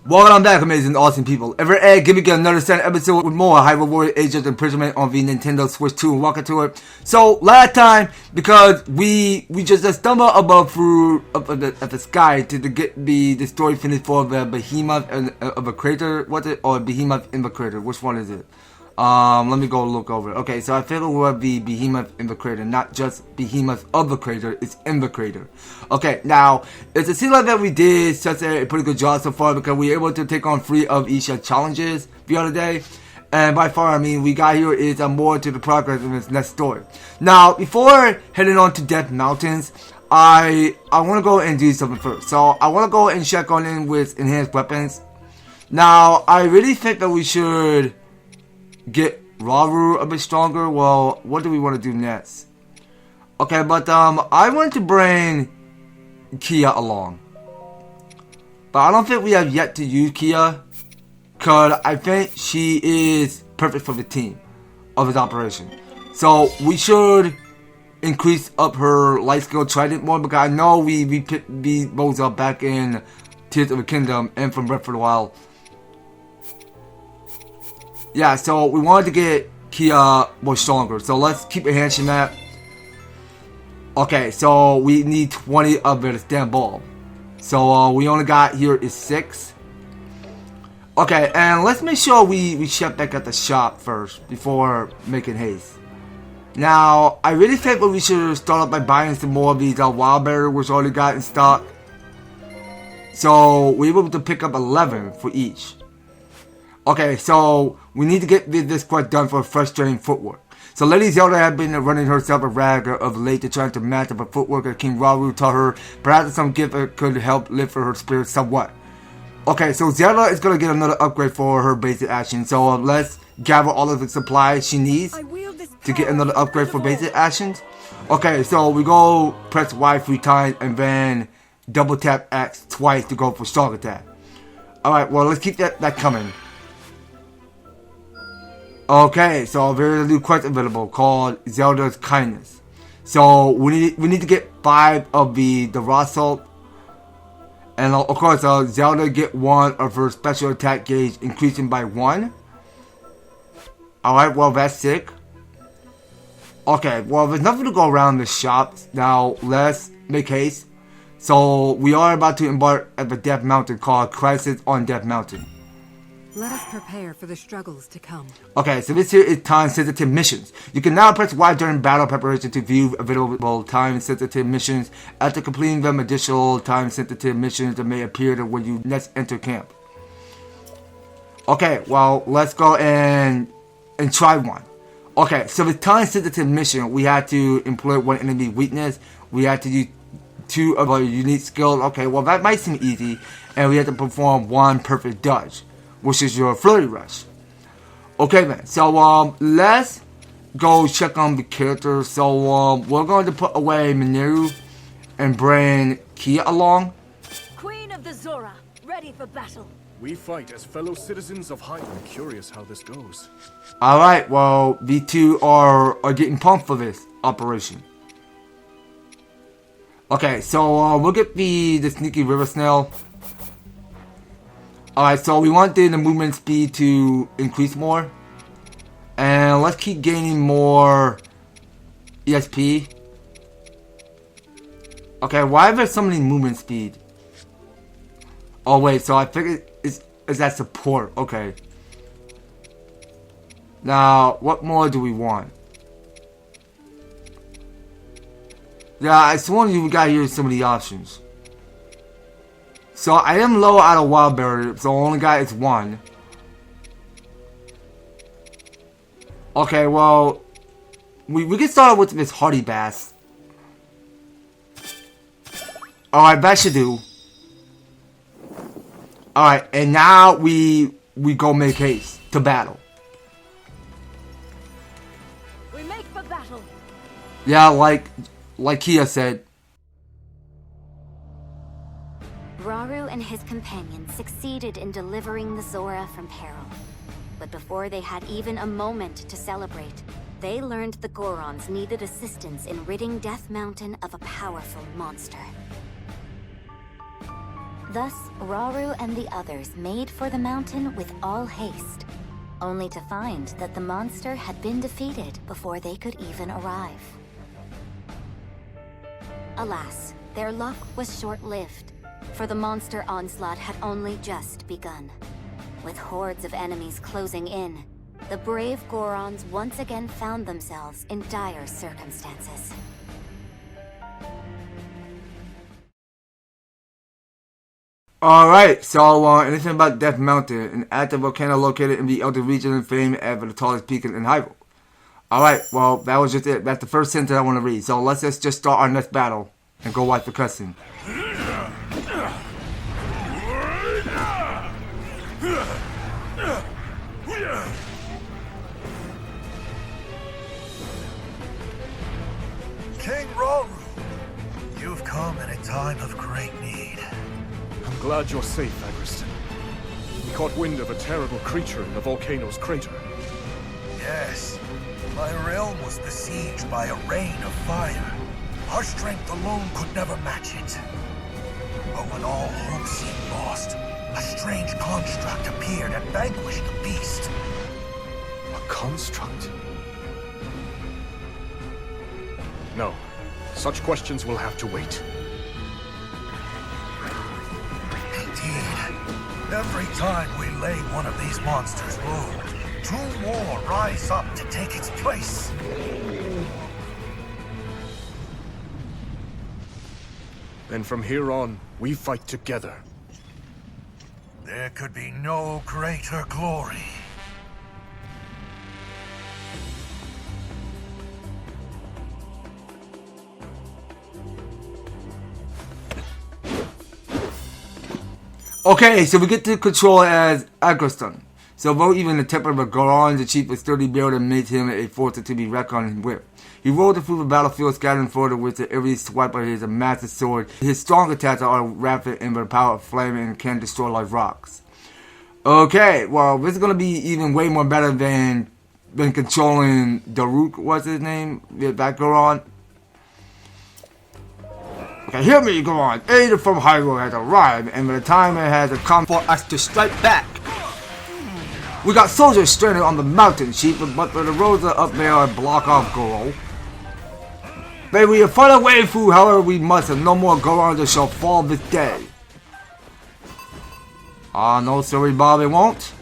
Welcome back, amazing, awesome people. Give me another Senate episode with more Hyrule Warrior Age of Imprisonment on the Nintendo Switch 2 and welcome to it. So, last time, because we just stumbled above through up at the sky to get the story finished for the Behemoth of a Crater, what's it? Or Behemoth in the Crater, which one is it? Let me go look over it. Okay, so I figured it would be Behemoth in the Crater, not just Behemoth of the Crater, it's in the crater. Okay, now, it seems like that we did such a pretty good job so far because we were able to take on 3 of each challenges the other day. And by far, I mean, we got here is more to the progress of this next story. Now, before heading on to Death Mountains, I want to go and do something first. So, I want to go and check on in with enhanced weapons. Now, I really think that we should get Hyrule a bit stronger. Well, what do we want to do next? Okay, but I wanted to bring Kia along, but I don't think we have yet to use Kia because I think she is perfect for the team of this operation. So we should increase up her light skill trident more because I know we picked these bows up back in Tears of the Kingdom and from Breath of the Wild. Yeah, so we wanted to get Kia more stronger. So let's keep enhancing that. Okay, so we need 20 of it stand ball. So we only got here is 6. Okay, and let's make sure we check back at the shop first before making haste. Now, I really think that we should start off by buying some more of these wild berries which already got in stock. So we're able to pick up 11 for each. Okay, so we need to get this quest done for frustrating footwork. So Lady Zelda had been running herself a rag of late to trying to match up her footwork, and King Hyrule taught her perhaps some gift could help lift her spirit somewhat. Okay, so Zelda is going to get another upgrade for her basic action. So let's gather all of the supplies she needs to get another upgrade for basic actions. Okay, so we go press Y 3 times and then double tap X twice to go for strong attack. Alright, well let's keep that coming. Okay, so there's a new quest available called Zelda's Kindness. So we need to get 5 of the raw salt. And of course, Zelda get 1 of her special attack gauge increasing by 1. Alright, well that's sick. Okay, well there's nothing to go around the shops. Now let's make haste. So we are about to embark at the Death Mountain called Crisis on Death Mountain. Let us prepare for the struggles to come. Okay, so this here is time-sensitive missions. You can now press Y during battle preparation to view available time-sensitive missions. After completing them, additional time-sensitive missions that may appear when you next enter camp. Okay, well, let's go and try one. Okay, so with time-sensitive mission, we had to employ 1 enemy weakness. We had to use 2 of our unique skills. Okay, well, that might seem easy. And we had to perform 1 perfect dodge, which is your Flurry Rush. Okay, man. So, let's go check on the characters. So, we're going to put away Mineru and bring Kia along. Queen of the Zora, ready for battle. We fight as fellow citizens of Hyrule. I'm curious how this goes. Alright, well, the 2 are getting pumped for this operation. Okay, so, we'll get the sneaky river snail. Alright, so we want the movement speed to increase more. And let's keep gaining more ESP. Okay, why are there so many movement speed? Oh wait, so I think it's that support. Okay. Now, what more do we want? Yeah, I sworn you got here so many options. So I am low out of wild berry, so I only got is 1. Okay, well, we can start with this hardy bass. Alright, that should do. Alright, and now we go make haste to battle. We make for battle. Yeah, like Kia said. Hyrule and his companions succeeded in delivering the Zora from peril. But before they had even a moment to celebrate, they learned the Gorons needed assistance in ridding Death Mountain of a powerful monster. Thus, Rauru and the others made for the mountain with all haste, only to find that the monster had been defeated before they could even arrive. Alas, their luck was short-lived, for the monster onslaught had only just begun. With hordes of enemies closing in, the brave Gorons once again found themselves in dire circumstances. Alright, so anything about Death Mountain, an active volcano located in the Elder region and famed as the tallest peak in Hyrule. Alright, well, that was just it. That's the first sentence I want to read. So let's just start our next battle and go watch the cutscene. King Rauru, you've come in a time of great need. I'm glad you're safe, Agriston. We caught wind of a terrible creature in the volcano's crater. Yes, my realm was besieged by a rain of fire. Our strength alone could never match it. But when all hope seemed lost, a strange construct appeared and vanquished the beast. A construct? No. Such questions will have to wait. Indeed. Every time we lay one of these monsters low, two more rise up to take its place. Then from here on, we fight together. There could be no greater glory. Okay, so we get to control as Agriston. So though even the temper of Goron, the chief, was sturdy build and made him a force to be reckoned with. He rolled through the battlefield, scattering forward with every swipe of his massive sword. His strong attacks are rapid and with the power of flame and can destroy like rocks. Okay, well, this is going to be even way more better than controlling Daruk, what's his name? That Goron. Okay, hear me, Goron. Aid from Hyrule has arrived, and by the time it has come for us to strike back. We got soldiers stranded on the mountain, chief, but the roads are up there and block off Goro. May we find a way through, however we must, and no more Gorons shall fall this day. No, sorry, Bob, it won't.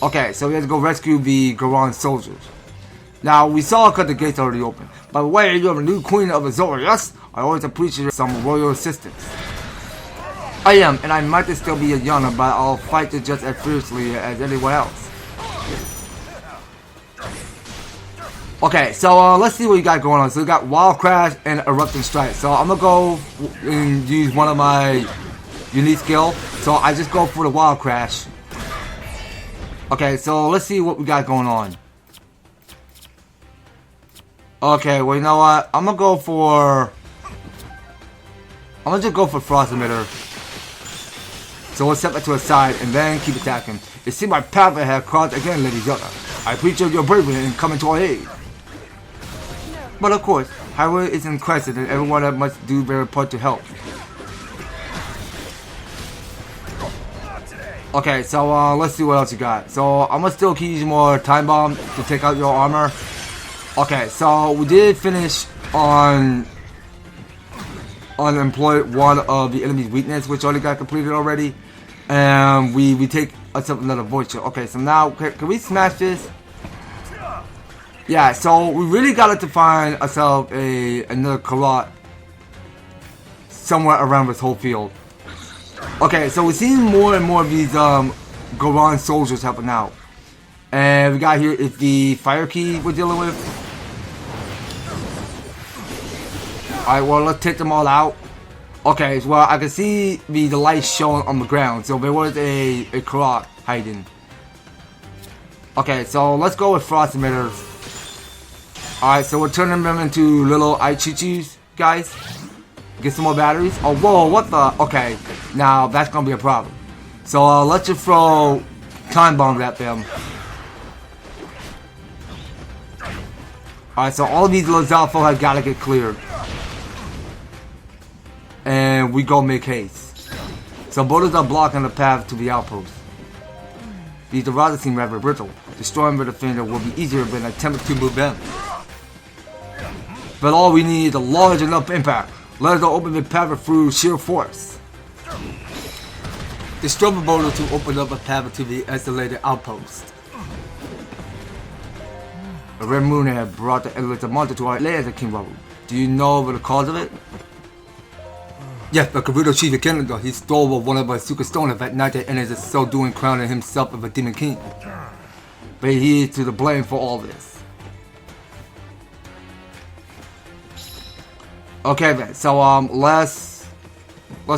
Okay, so we have to go rescue the Goron soldiers. Now, we saw the gates already open. By the way, you're the new queen of Azora, yes? I always appreciate some royal assistance. I am, and I might still be a Yana, but I'll fight it just as fiercely as anyone else. Okay, so let's see what you got going on. So we got Wild Crash and Erupting Strike. So I'm gonna go and use one of my unique skill. So I just go for the Wild Crash. Okay, so let's see what we got going on. Okay, well, you know what? I'm gonna just go for Frost Emitter. So we'll set that to a side and then keep attacking. It seems my path ahead crossed again, Lady Zelda. I appreciate your bravery in coming to our aid. But of course, Hyrule is in crisis and everyone must do their part to help. Okay, so let's see what else you got. So I'm gonna still keep using more Time Bomb to take out your armor. Okay, so we did finish on employ one of the enemy's weakness, which already got completed already. And we take another voice shell. Okay, so now can we smash this? Yeah, so we really got to find ourselves another Karat somewhere around this whole field. Okay, so we're seeing more and more of these Goron soldiers helping out. And we got here is the fire key we're dealing with. Alright, well, let's take them all out. Okay, well, I can see the light showing on the ground. So there was a Karat hiding. Okay, so let's go with Frost Emitters. Alright, so we're turning them into little Aichichis, guys. Get some more batteries. Oh, whoa, what the? Okay, now that's gonna be a problem. So let's just throw Time Bombs at them. Alright, so all of these little Zalfo have gotta get cleared. And we go make haste. So boulders are blocking the path to the outpost. These routes seem rather brittle. Destroying the defender will be easier than attempting to move them. But all we need is a large enough impact. Let us open the path through sheer force. Destroy the boulder to open up a path to the isolated outpost. The Red Moon had brought the endless monster to our lair at King Raoul. Do you know the cause of it? Yes, the Gerudo chief of Canada, he stole one of our Suka Stone that night and is so doing crowning himself as a demon king. But he is to the blame for all this. Okay then, so let's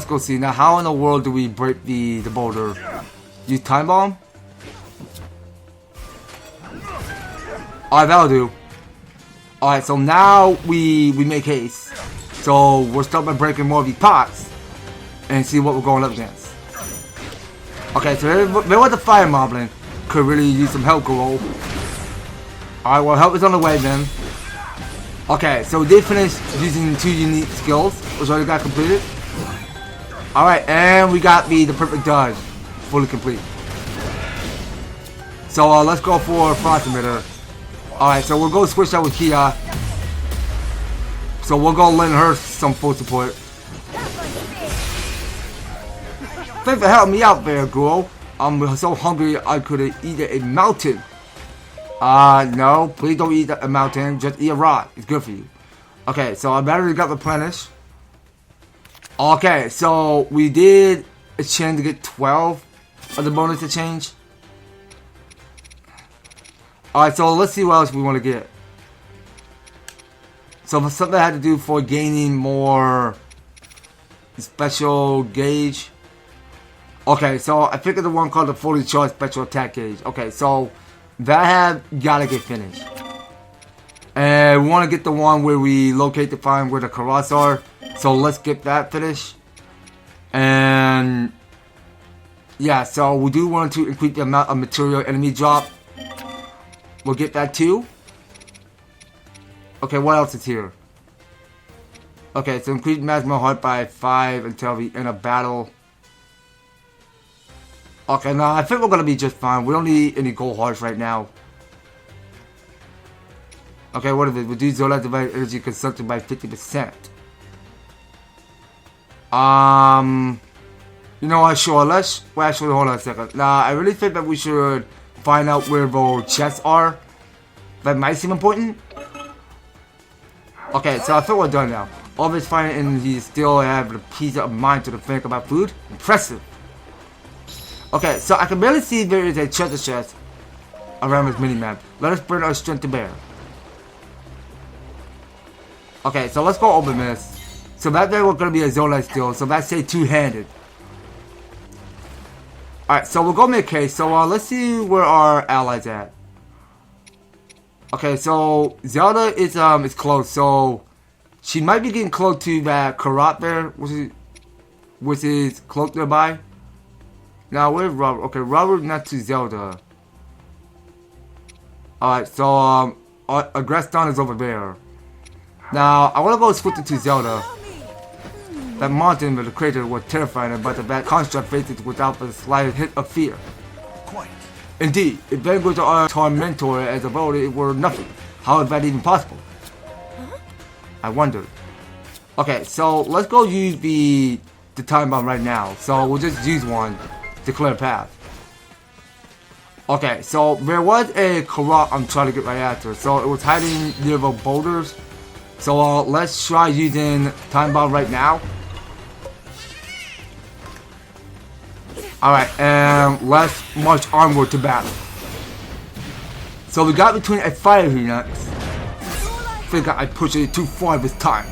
go see. Now how in the world do we break the boulder? Use time bomb? Alright, that'll do. Alright, so now we make haste. So we'll start by breaking more of these pots and see what we're going up against. Okay, so there was a fire moblin. Could really use some help, Goro. Alright, well help is on the way then. Okay, so we did finish using 2 unique skills, which already got completed. Alright, and we got the perfect dodge. Fully complete. So let's go for Frost Emitter. Alright, so we'll go switch that with Kia. So we'll go lend her some full support. Thanks for helping me out there, girl. I'm so hungry I could have eaten a mountain. No, please don't eat a mountain. Just eat a rock. It's good for you. Okay, so our battery got replenished. Okay, so we did a chance to get 12 of the bonus to change. Alright, so let's see what else we want to get. So something I had to do for gaining more special gauge. Okay, so I picked the one called the fully charged special attack gauge. Okay, so that have gotta get finished. And we want to get the one where we locate to find where the Karas are. So let's get that finished. And yeah, so we do want to increase the amount of material enemy drop. We'll get that too. Okay, what else is here? Okay, so increase maximum heart by 5 until the end of battle. Okay, now I think we're gonna be just fine. We don't need any gold hearts right now. Okay, what is it? Reduce Zola device energy consumption by 50%. You know what, sure, let's... Well, actually, hold on a second. Now, I really think that we should find out where those chests are. That might seem important. Okay, so I think we're done now. All this fighting and he still have the peace of mind to think about food. Impressive. Okay, so I can barely see there is a treasure chest around this mini-map. Let us bring our strength to bear. Okay, so let's go open this. So that there was gonna be a Zola still, so that's a two-handed. Alright, so we'll go make case. So let's see where our allies at. Okay, so Zelda is close, so she might be getting close to that Karat there, which is close nearby. Now where's Robert? Okay, Robert not to Zelda. Alright, so Agreston is over there. Now I wanna go switch it to Zelda. That mountain with the crater was terrifying, but the bad construct faced it without the slightest hint of fear. Quite. Indeed, if vanquished our tormentor as a vote, it were nothing. How is that even possible? I wondered. Okay, so let's go use the time bomb right now. So we'll just use one to clear a path. Okay, so there was a Karat I'm trying to get right after. So it was hiding near the boulders. So let's try using time bomb right now. Alright, and let's march onward to battle. So we got between a fire here next. Think I pushed it too far this time.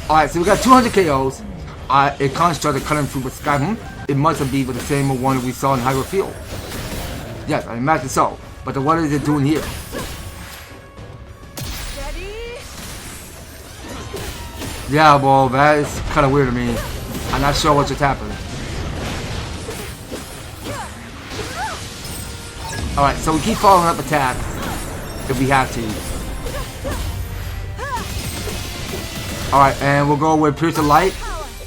Alright, so we got 200 KOs. A construct cutting through the sky. It must have been the same one we saw in Hyrule Field. Yes, I imagine so. But what is it doing here? Yeah, well, that is kind of weird to me. I'm not sure what just happened. Alright, so we keep following up attacks if we have to. Alright, and we'll go with Pierce the Light.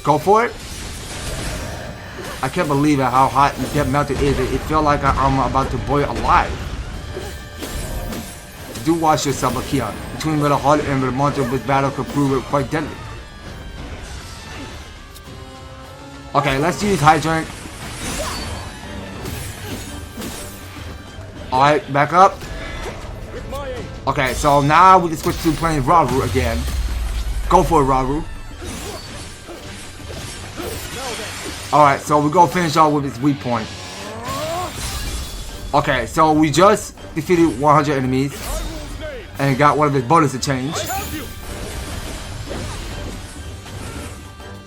Go for it. I can't believe it, how hot and get melted is. It felt like I'm about to boil alive. Do watch yourself, Akia. Between Red Heart and Red Monster, this battle could prove quite deadly. Okay, let's use Hydrant. Alright, back up. Okay, so now we can switch to playing Raru again. Go for it, Raru. Alright, so we go finish off with his weak point. Okay, so we just defeated 100 enemies and got one of his bonus to change.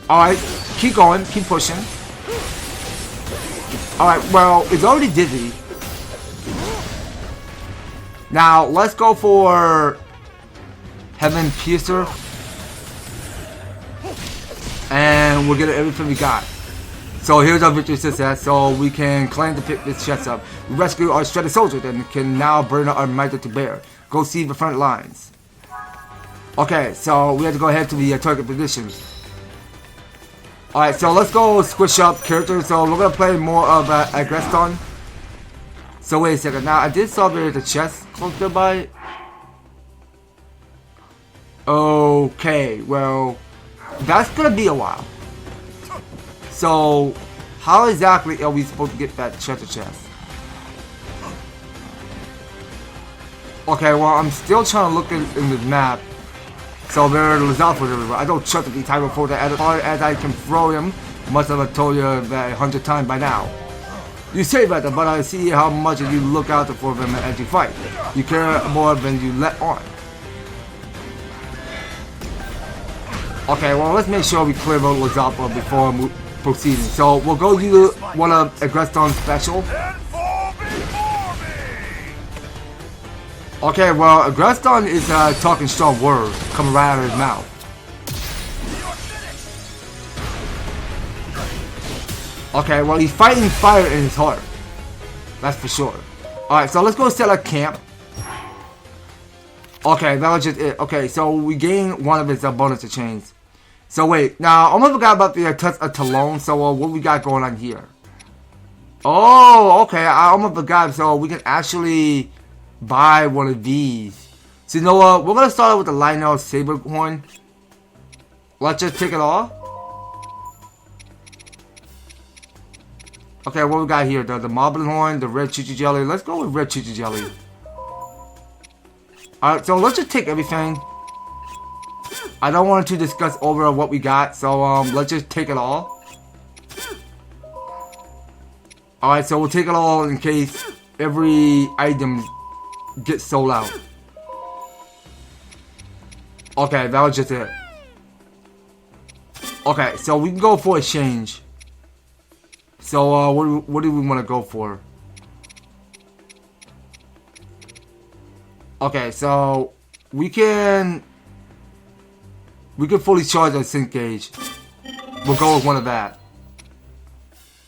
Alright, keep going, keep pushing. Alright, well, it's already dizzy. Now, let's go for Heaven Piercer. And we'll get everything we got. So here's our victory success. So we can claim to pick this chest up. We rescue our shredded soldiers and can now burn our might to bear. Go see the front lines. Okay, so we have to go ahead to the target positions. Alright, so let's go squish up characters. So we're going to play more of Agreston. So wait a second. Now I did saw there's a chest close nearby. Okay, well, that's going to be a while. So, how exactly are we supposed to get that treasure chest? Okay, well, I'm still trying to look in the map. So there are Lizalfos everywhere. I don't trust the time before that as hard as I can throw him. Must have told you that 100 times by now. You say that, but I see how much you look out for them as you fight. You care more than you let on. Okay, well, let's make sure we clear out Lizalfos before proceeding. So we'll go do one of Agreston's special. Okay, well, Agreston is talking strong words coming right out of his mouth. Okay, well, he's fighting fire in his heart. That's for sure. Alright, so let's go set up camp. Okay, that was just it. Okay, so we gained one of his bonus to chains. So wait, now I almost forgot about the touch of Talon. So what we got going on here? Oh, okay, I almost forgot. So we can actually buy one of these. So you know what? We're gonna start with the Lionel Saber Horn. Let's just take it off. Okay, what we got here? The Moblin Horn, the Red Choo-Choo Jelly. Let's go with Red Choo-Choo Jelly. Alright, so let's just take everything. I don't want to discuss over what we got, so let's just take it all. Alright, so we'll take it all in case every item gets sold out. Okay, that was just it. Okay, so we can go for a change. So what do we want to go for? Okay, so we can fully charge our sync gauge. We'll go with one of that.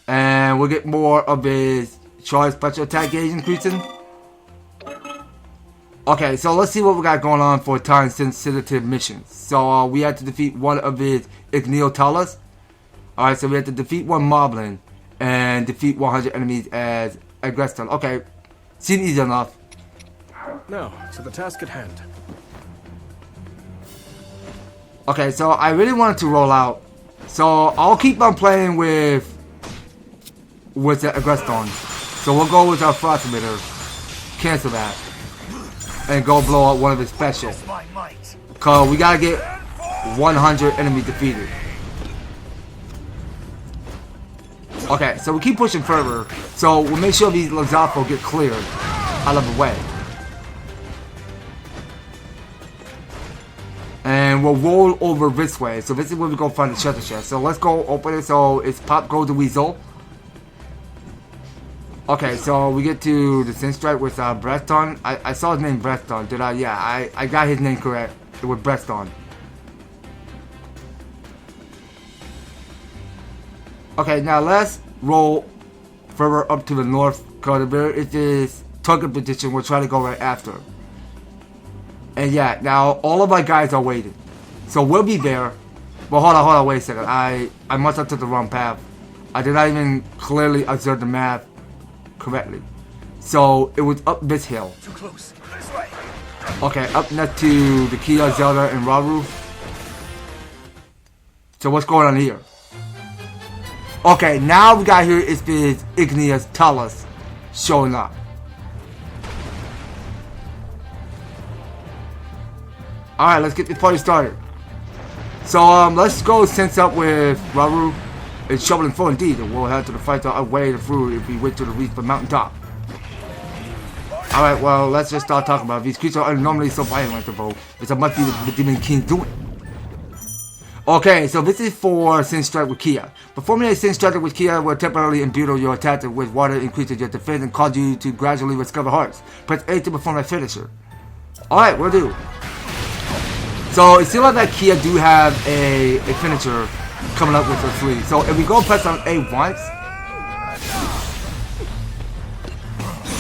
And we'll get more of his charge special attack gauge increasing. Okay, so let's see what we got going on for time sensitive missions. So we had to defeat one of his Igneotalas. Alright, so we had to defeat one Moblin and defeat 100 enemies as Agreston. Okay, seems easy enough. Now, to the task at hand. Okay, so I really wanted to roll out. So I'll keep on playing with the Agreston. So we'll go with our Frost Emitter. Cancel that. And go blow up one of his special. Cause we gotta get 100 enemies defeated. Okay, so we keep pushing further. So we'll make sure these Lizalfos get cleared out of the way. And we'll roll over this way. So this is where we go find the treasure chest. So let's go open it. So it's Pop Goes the Weasel. Okay, so we get to the Sinstrike with Breaston. I saw his name Breaston. Did I? Yeah, I got his name correct. It was Breaston. Okay, now let's roll further up to the north. Because there is this target position we'll try to go right after. And yeah, now all of my guys are waiting. So we'll be there. But hold on, wait a second. I must have took the wrong path. I did not even clearly observe the map correctly. So it was up this hill. Too close. This way. Okay, up next to the Kia, Zelda, and Hyrule. So what's going on here? Okay, now we got here is this igneous talus showing up. Alright, let's get this party started. So let's go sense up with Hyrule. It's shoveling full indeed, and we'll head to the fight our way through if we wait to the reach the mountaintop. Alright, well, let's just start talking about it. These creatures are normally so violent, though. It's a must be what the Demon King's doing. Okay, so this is for Sin Strike with Kia. Performing a Sin Strike with Kia will temporarily imbue your attack with water, increases your defense, and cause you to gradually recover hearts. Press A to perform a finisher. Alright, we'll do. So it seems like that Kia do have a finisher coming up with her free. So if we go press on A once.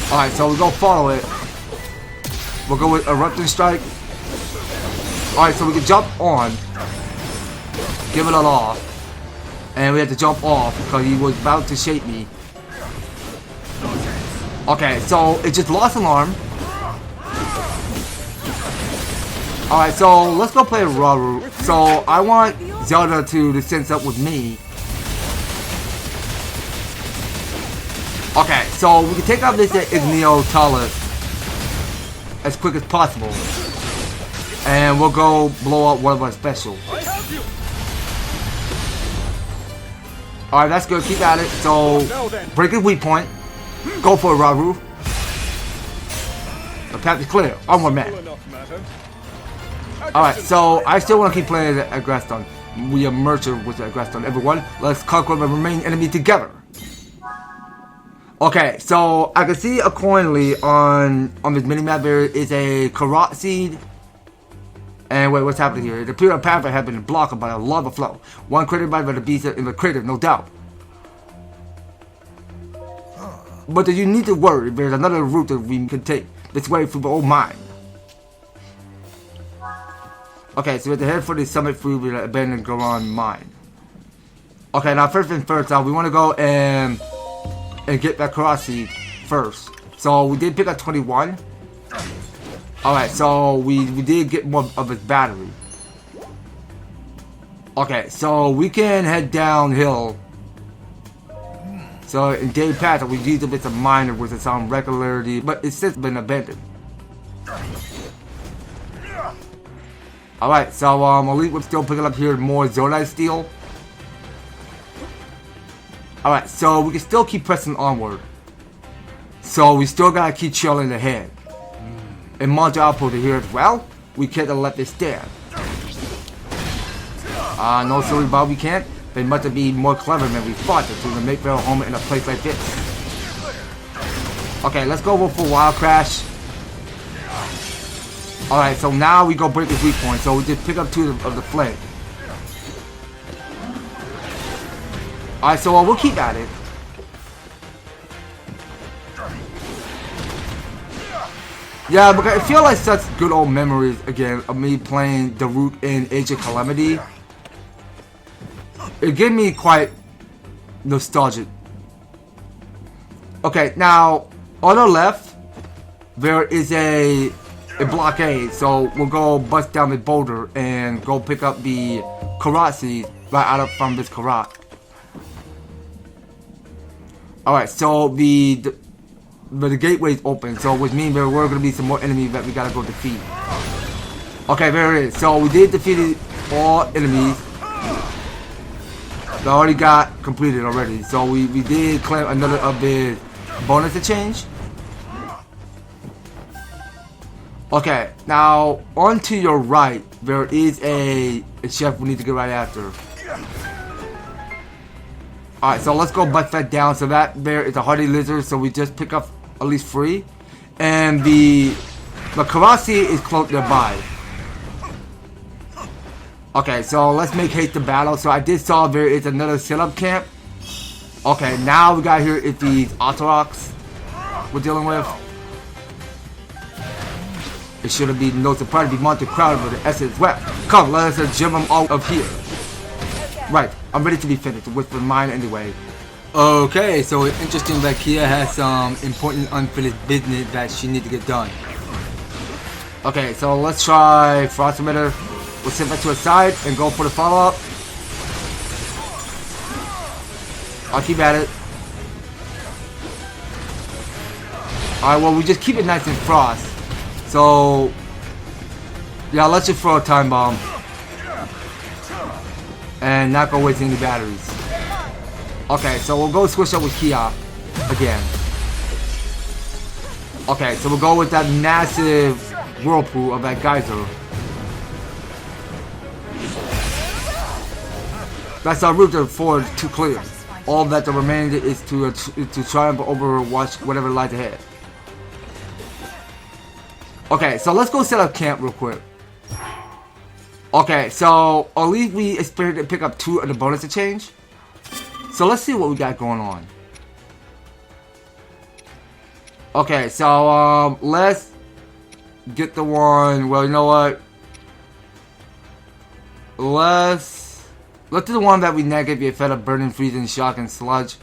Alright, so we go follow it. We'll go with Erupting Strike. Alright, so we can jump on. Give it a law. And we have to jump off because he was about to shape me. Okay, so it just lost an arm. Alright, so let's go play Hyrule. So I want Zelda to sense up with me. Okay, so we can take out this Igneo Talus as quick as possible. And we'll go blow up one of our special. Alright, that's good. Keep at it. So, break his weak point. Go for it, Hyrule. The path is clear. Onward, man. Alright, so I still want to keep playing as Agreston. We are merged with Agreston. Everyone, let's conquer the remaining enemy together. Okay, so I can see accordingly on this minimap there is a Karat seed. And wait, what's happening here? The Imperial Pathway has been blocked by a lava flow. One created by the beast in the crater, no doubt. But you need to worry, there's another route that we can take. This way through the old mine. Okay, so we have to head for the summit through the abandoned Goron mine. Okay, now first things first, we want to go and get that Karasi first. So we did pick up 21. Alright, so we did get more of his battery. Okay, so we can head downhill. So in Day Path, we used a bit of miner with its own regularity, but it's since been abandoned. Alright, so Elite we're still picking up here more Zonite Steel. Alright, so we can still keep pressing onward. So we still gotta keep chilling ahead. And module output here as well. We can't let this stand. No sorry Bob, we can't. They must be more clever than we thought to make their home in a place like this. Okay, let's go for Wild Crash. Alright, so now we go break his weak point. So we just pick up 2 of the flame. Alright, so we'll keep at it. Yeah, because I feel like such good old memories again of me playing the route in Age of Calamity. It gave me quite nostalgic. Okay, now on the left there is a blockade, so we'll go bust down the boulder and go pick up the Karat seed right out of from this Karat. Alright, so the gateway is open, so which means there were going to be some more enemies that we gotta go defeat. Okay, there it is. So we did defeat all enemies. They already got completed already. So we did claim another of the bonus to change. Okay, now on to your right, there is a chef we need to get right after. Alright, so let's go bust that down. So that there is a hardy lizard, so we just pick up at least 3. And the Karasi is close nearby. Okay, so let's make haste to battle. So I did saw there is another setup camp. Okay, now we got here is these Autorox we're dealing with. It shouldn't be no surprise to be monster crowded with the essence web. Come, let us jam them all up here. Right, I'm ready to be finished with mine anyway. Okay, so it's interesting that Kia has some important unfinished business that she needs to get done. Okay, so let's try Frost Emitter. We'll set that to a side and go for the follow-up. I'll keep at it. Alright, well, we just keep it nice and frost. So, yeah, let's just throw a time bomb. And not go wasting any batteries. Okay, so we'll go switch up with Kia again. Okay, so we'll go with that massive whirlpool of that geyser. That's our route forward to clear. All that the remainder is to triumph over whatever lies ahead. Okay, so let's go set up camp real quick. Okay, so at least we expected to pick up 2 of the bonus to change. So let's see what we got going on. Okay, so let's get the one. Well, you know what? Let's do the one that we negative if fed up burning, freezing, shock, and sludge.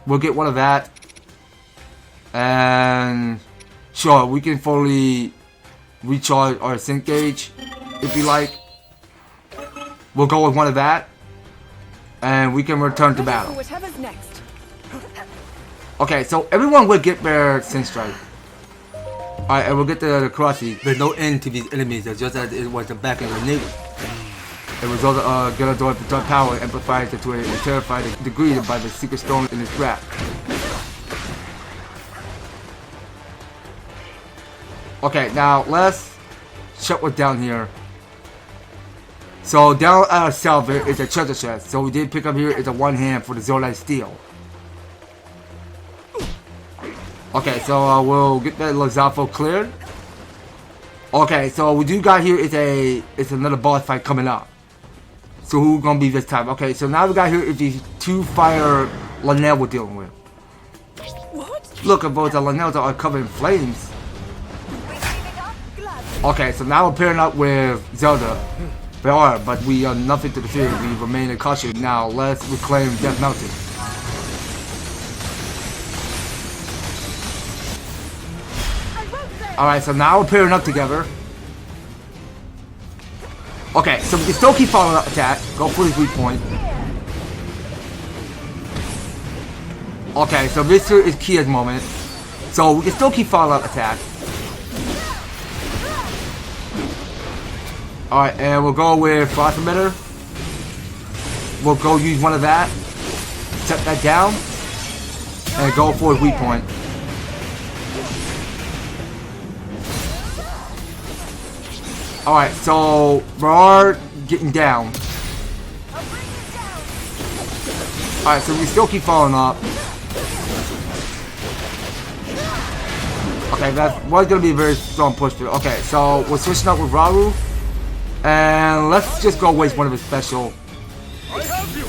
We'll get one of that. And sure, we can fully recharge our sync gauge if you like. We'll go with one of that. And we can return to battle. Whatever's next. Okay, so everyone will get their sync strike. Alright, and we'll get the Karate. There's no end to these enemies, just as it was the back in the Navy. It was also Galador's dark power amplified to a terrifying degree by the secret stone in his grasp. Okay, now let's check what's down here. So down at our salvage is a treasure chest. So we did pick up here is a one hand for the Zolite steel. Okay, so we'll get that Lozafo cleared. Okay, so we do got here is another boss fight coming up. So who's gonna be this time? Okay, so now we got here is these 2 fire Lanelle we're dealing with. What? Look at those Lanelles are covered in flames. Okay, so now we're pairing up with Zelda. They are, but we are nothing to fear. We remain in caution. Now let's reclaim Death Mountain. Alright, so now we're pairing up together. Okay, so we can still keep following up attack. Go for his weak point. Okay, so this here is Kia's moment. So we can still keep following up attack. Alright, and we'll go with Frost Emitter. We'll go use one of that. Set that down. And go for his weak point. Alright, so we are getting down. Alright, so we still keep following up. Okay, that was going to be a very strong push through. Okay, so we're switching up with Raru. And let's just go waste one of his special. I have you.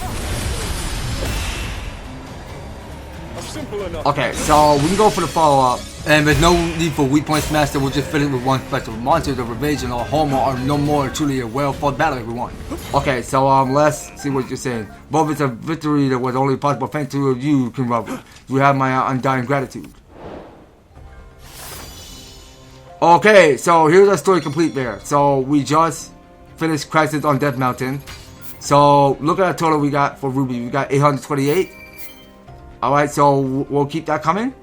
Simple enough. Okay, so we can go for the follow-up. And there's no need for weak point smash, so we'll just fit it with one special. Monsters of Evasion or Homer are no more truly a well-fought battle if we want. Okay, so let's see what you're saying. Both it's a victory that was only possible thanks to you, King Robert. You have my undying gratitude. Okay, so here's our story complete there. So we just finished Crisis on Death Mountain. So look at the total we got for Ruby. We got 828. Alright, so we'll keep that coming.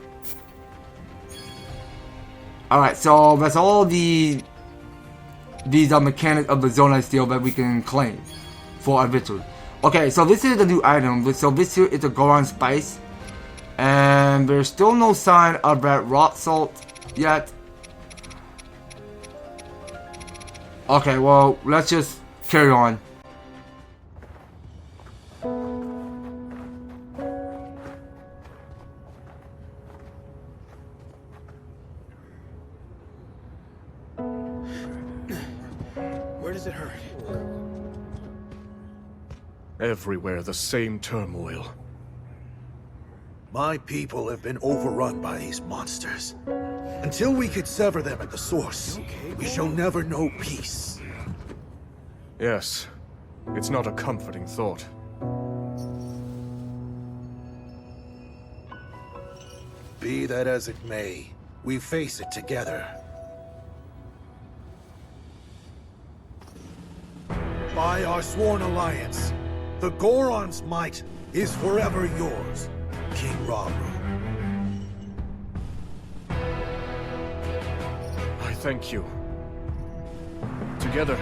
Alright, so that's all these are mechanics of the Zonite Steel that we can claim for our victory. Okay, so this is the new item. So this here is a Goron Spice. And there's still no sign of that rock salt yet. Okay, well, let's just carry on. Where does it hurt? Everywhere the same turmoil. My people have been overrun by these monsters. Until we could sever them at the source, we shall never know peace. Yes. It's not a comforting thought. Be that as it may, we face it together. By our sworn alliance, the Goron's might is forever yours, King Rauru. I thank you. Together,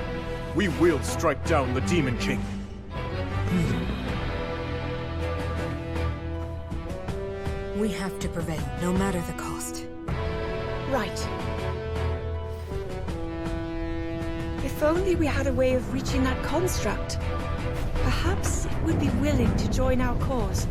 we will strike down the Demon King. We have to prevail, no matter the cost. Right. If only we had a way of reaching that construct. Perhaps it would be willing to join our cause.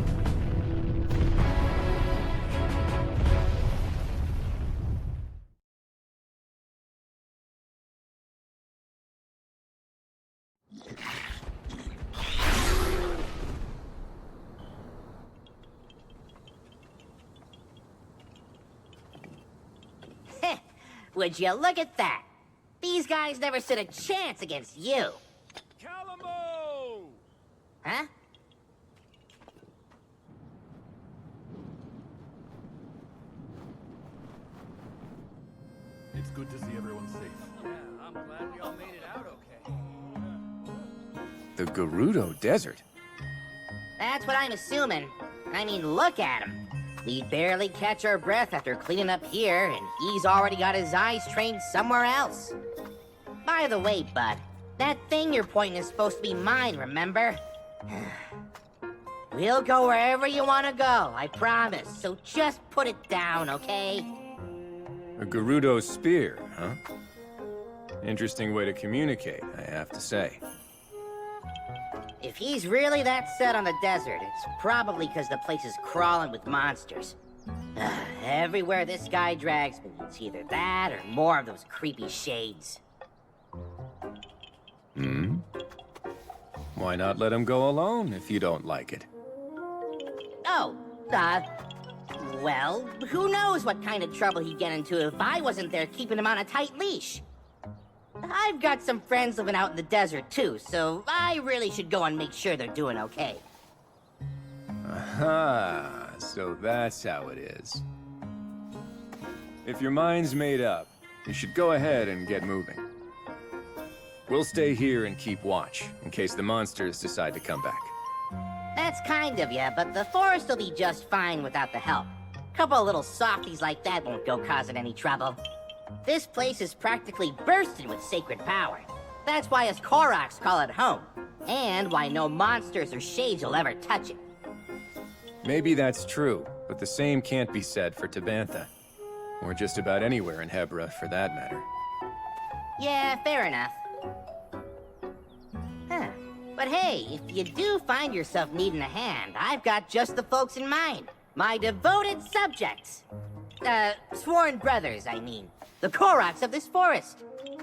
Would you look at that? These guys never stood a chance against you. Calamo! Huh? It's good to see everyone safe. Yeah, I'm glad we all made it out okay. The Gerudo Desert? That's what I'm assuming. I mean, look at him. We barely catch our breath after cleaning up here, and he's already got his eyes trained somewhere else. By the way, bud, that thing you're pointing is supposed to be mine, remember? We'll go wherever you want to go, I promise. So just put it down, okay? A Gerudo spear, huh? Interesting way to communicate, I have to say. If he's really that set on the desert, it's probably because the place is crawling with monsters. Everywhere this guy drags me, it's either that or more of those creepy shades. Hmm? Why not let him go alone if you don't like it? Oh, well, who knows what kind of trouble he'd get into if I wasn't there keeping him on a tight leash. I've got some friends living out in the desert too, so I really should go and make sure they're doing okay. Aha, so that's how it is. If your mind's made up, you should go ahead and get moving. We'll stay here and keep watch, in case the monsters decide to come back. That's kind of you, but the forest will be just fine without the help. Couple of little softies like that won't go causing any trouble. This place is practically bursting with sacred power. That's why us Koroks call it home. And why no monsters or shades will ever touch it. Maybe that's true, but the same can't be said for Tabantha. Or just about anywhere in Hebra, for that matter. Yeah, fair enough. Huh. But hey, if you do find yourself needing a hand, I've got just the folks in mind. My devoted subjects. Sworn brothers, I mean. The Koroks of this forest.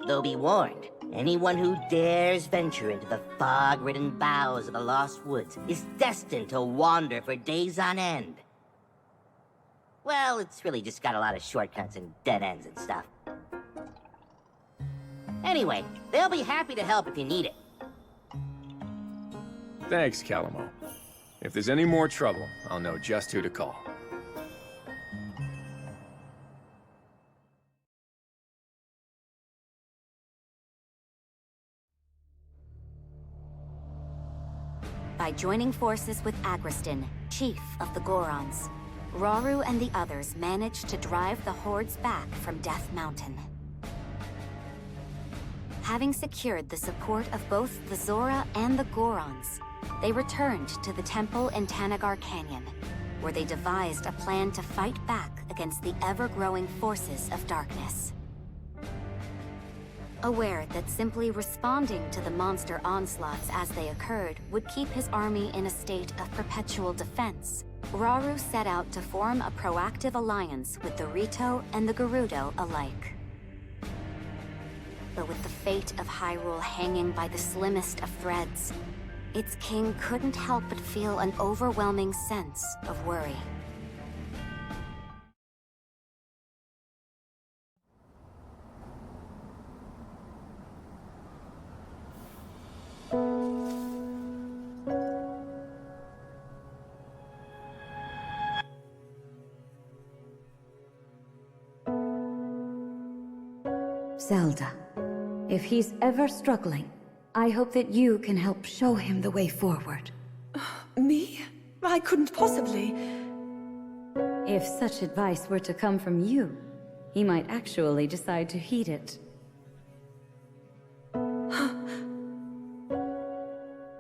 Though be warned, anyone who dares venture into the fog-ridden boughs of the Lost Woods is destined to wander for days on end. Well, it's really just got a lot of shortcuts and dead ends and stuff. Anyway, they'll be happy to help if you need it. Thanks, Calamo. If there's any more trouble, I'll know just who to call. By joining forces with Agriston, chief of the Gorons, Rauru and the others managed to drive the hordes back from Death Mountain. Having secured the support of both the Zora and the Gorons, they returned to the temple in Tanagar Canyon, where they devised a plan to fight back against the ever-growing forces of darkness. Aware that simply responding to the monster onslaughts as they occurred would keep his army in a state of perpetual defense, Rauru set out to form a proactive alliance with the Rito and the Gerudo alike. But with the fate of Hyrule hanging by the slimmest of threads, its king couldn't help but feel an overwhelming sense of worry. Zelda. If he's ever struggling, I hope that you can help show him the way forward. Me? I couldn't possibly. If such advice were to come from you, he might actually decide to heed it.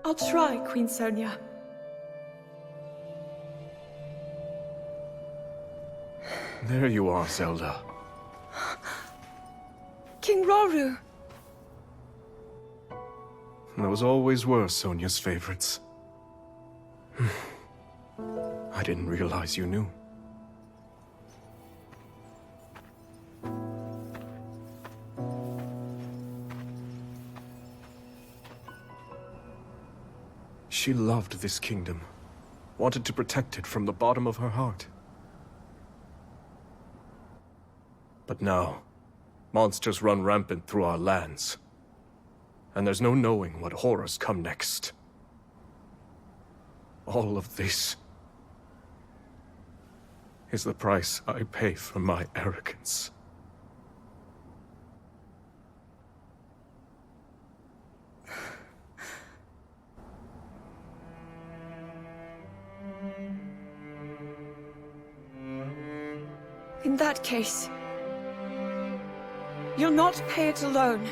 I'll try, Queen Sonia. There you are, Zelda. King Rauru! Those always were Sonia's favorites. I didn't realize you knew. She loved this kingdom, wanted to protect it from the bottom of her heart. But now, monsters run rampant through our lands, and there's no knowing what horrors come next. All of this is the price I pay for my arrogance. In that case, you'll not pay it alone.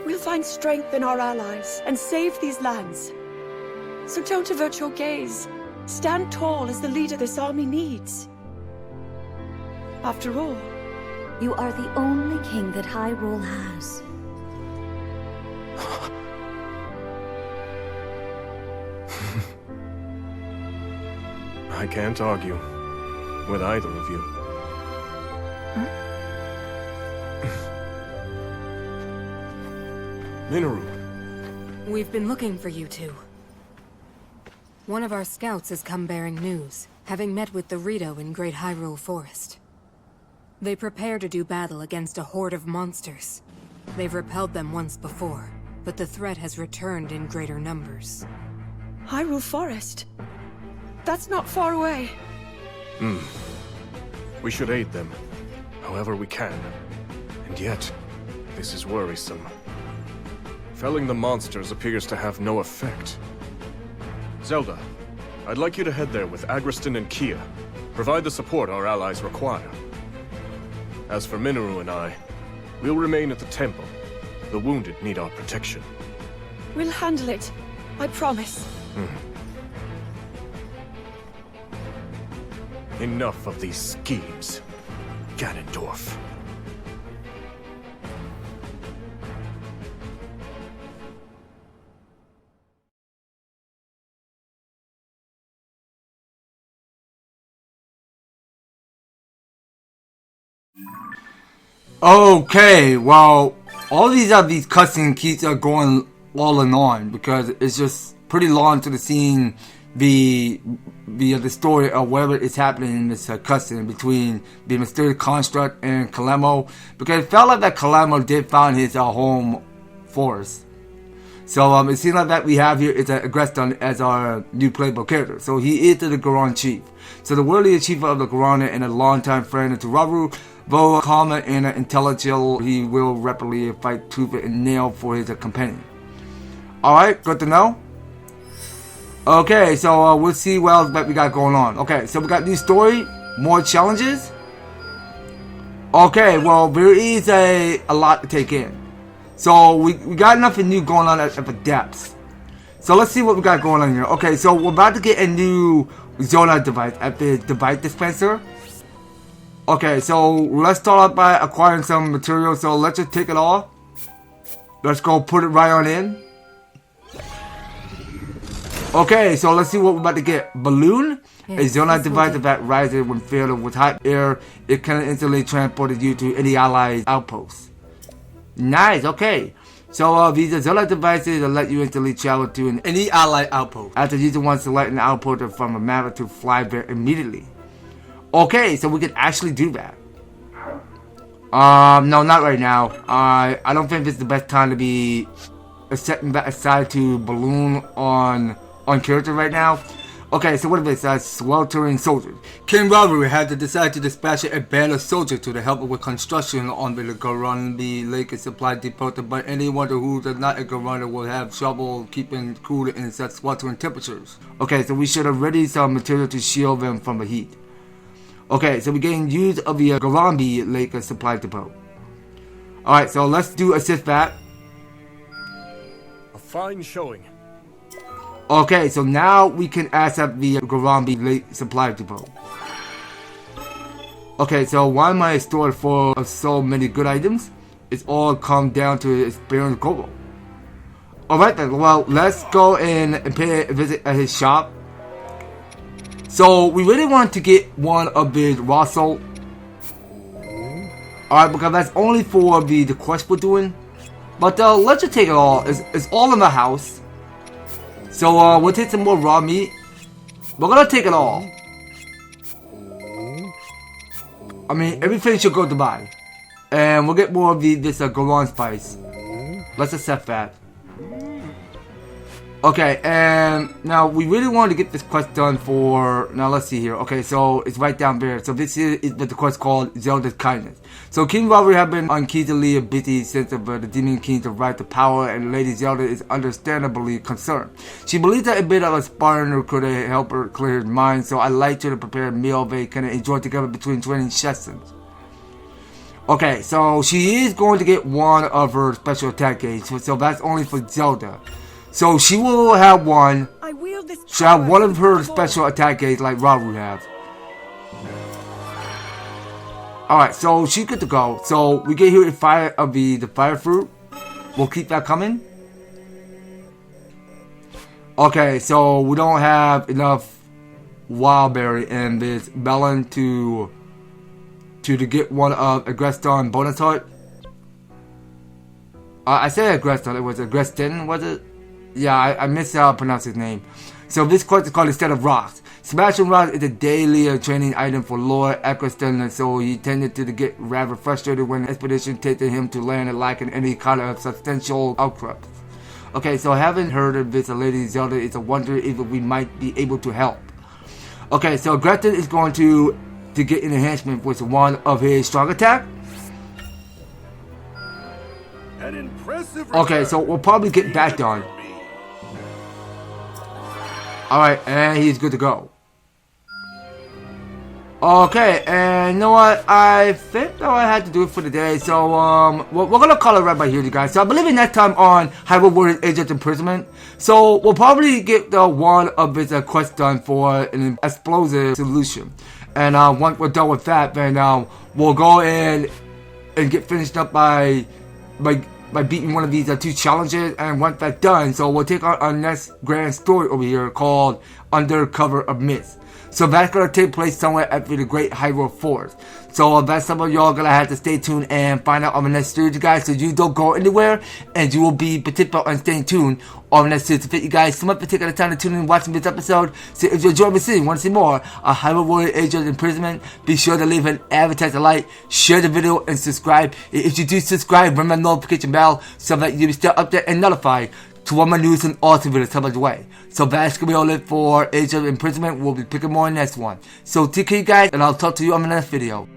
We'll find strength in our allies and save these lands. So don't avert your gaze. Stand tall as the leader this army needs. After all, You are the only king that Hyrule has. I can't argue with either of you. Minoru. We've been looking for you two. One of our scouts has come bearing news, having met with the Rito in Great Hyrule Forest. They prepare to do battle against a horde of monsters. They've repelled them once before, but the threat has returned in greater numbers. Hyrule Forest? That's not far away. We should aid them, however we can. And yet, this is worrisome. Felling the monsters appears to have no effect. Zelda, I'd like you to head there with Agriston and Kia. Provide the support our allies require. As for Minoru and I, we'll remain at the temple. The wounded need our protection. We'll handle it. I promise. Enough of these schemes, Ganondorf. Okay, well, all these cutscenes keeps going all and on because it's just pretty long to the scene. The story of whatever is happening in this cutscene between the mysterious construct and Kalemo, because it felt like that Kalemo did find his home forest. So it seems like that we have here is Agreston as our new playable character. So he is the Goron chief. So the worthy chief of the Goron and a longtime friend to Rauru, though calm and intelligent, he will rapidly fight tooth and nail for his companion. Alright, good to know. Okay, so we'll see what else that we got going on. Okay, so we got new story, more challenges. Okay, well, there is a lot to take in. So we got nothing new going on at the depths. So let's see what we got going on here. Okay, so we're about to get a new Zona device at the device dispenser. Okay, so let's start off by acquiring some materials. So let's just take it all. Let's go put it right on in. Okay, so let's see what we're about to get. Balloon, a Zona device that rises when filled with hot air. It can instantly transport you to any allied outpost. Nice, okay. So these are Zona devices that let you instantly travel to any allied outpost. After using one, select an outpost from a map to fly there immediately. Okay, so we can actually do that. No, not right now. I don't think this is the best time to be setting that aside to balloon on character right now. Okay, so what if it says sweltering soldiers? King Robert had to decide to dispatch a band of soldiers to help with construction on the Goronbi Lake Supply Depot, but anyone who does not a Gorona will have trouble keeping cool in such sweltering temperatures. Okay, so we should have ready some material to shield them from the heat. Okay, so we're getting use of the Goronbi Lake Supply Depot. Alright, so let's do a sit back. A fine showing. Okay, so now we can accept the Goronbi Lake Supply Depot. Okay, so why am I stored full of so many good items? It's all come down to experience Gobo. Alright then, well, let's go in and pay a visit at his shop. So, we really want to get one of the raw salt. Alright, because that's only for the quest we're doing. But let's just take it all. It's all in the house. So we'll take some more raw meat. We're gonna take it all. I mean, everything should go to buy. And we'll get more of this Goron spice. Let's accept that. Okay, and now we really want to get this quest done for... Now let's see here. Okay, so it's right down there. So this is the quest called Zelda's Kindness. So King Robert has been uneasily busy since the Demon King's right to power, and Lady Zelda is understandably concerned. She believes that a bit of a Spartan could help her clear her mind, so I'd like to prepare a meal they can enjoy together between training sessions. Okay, so she is going to get one of her special attack gauges, so that's only for Zelda. So she will have one. She'll have one of her special attack gauges like Rauru have. Alright, so she's good to go. So we get here a fire of the fire fruit. We'll keep that coming. Okay, so we don't have enough wildberry and this melon to get one of Agreston bonus heart. I said Agreston, it was Agreston, was it? Yeah, I mispronounced his name. So this quest is called Instead of Rocks. Smashing Rocks is a daily training item for Lord Eccleston, so he tended to get rather frustrated when the expedition taking him to land lacking any kind of substantial outcrops. Okay, so having heard of this Lady Zelda, it's a wonder if we might be able to help. Okay, so Gretton is going to get an enhancement with one of his strong attack. Okay, so we'll probably get that done. Alright, and he's good to go. Okay, and you know what? I think that I had to do it for today. So, we're gonna call it right by here, you guys. So, I believe next time on Hyrule Warriors Age of Imprisonment. So, we'll probably get one of his quests done for an explosive solution. And once we're done with that, then we'll go in and get finished up by beating one of these two challenges, and once that's done, so we'll take on our next grand story over here called Under Cover of Mist. So that's going to take place somewhere after the Great Hyrule Forest. So that's some of y'all going to have to stay tuned and find out on the next series, you guys, so you don't go anywhere, and you will be participating and staying tuned on the next series. So, you guys, so much for taking the time to tune in and watching this episode. So if you enjoyed me seeing, want to see more of Hyrule Warriors Age of Imprisonment, be sure to leave an advertisement like, share the video, and subscribe. If you do subscribe, ring the notification bell so that you'll be still updated and notified to all my news and awesome videos coming your way. So that's gonna be all it for Age of Imprisonment. We'll be picking more in the next one. So take care, you guys, and I'll talk to you on the next video.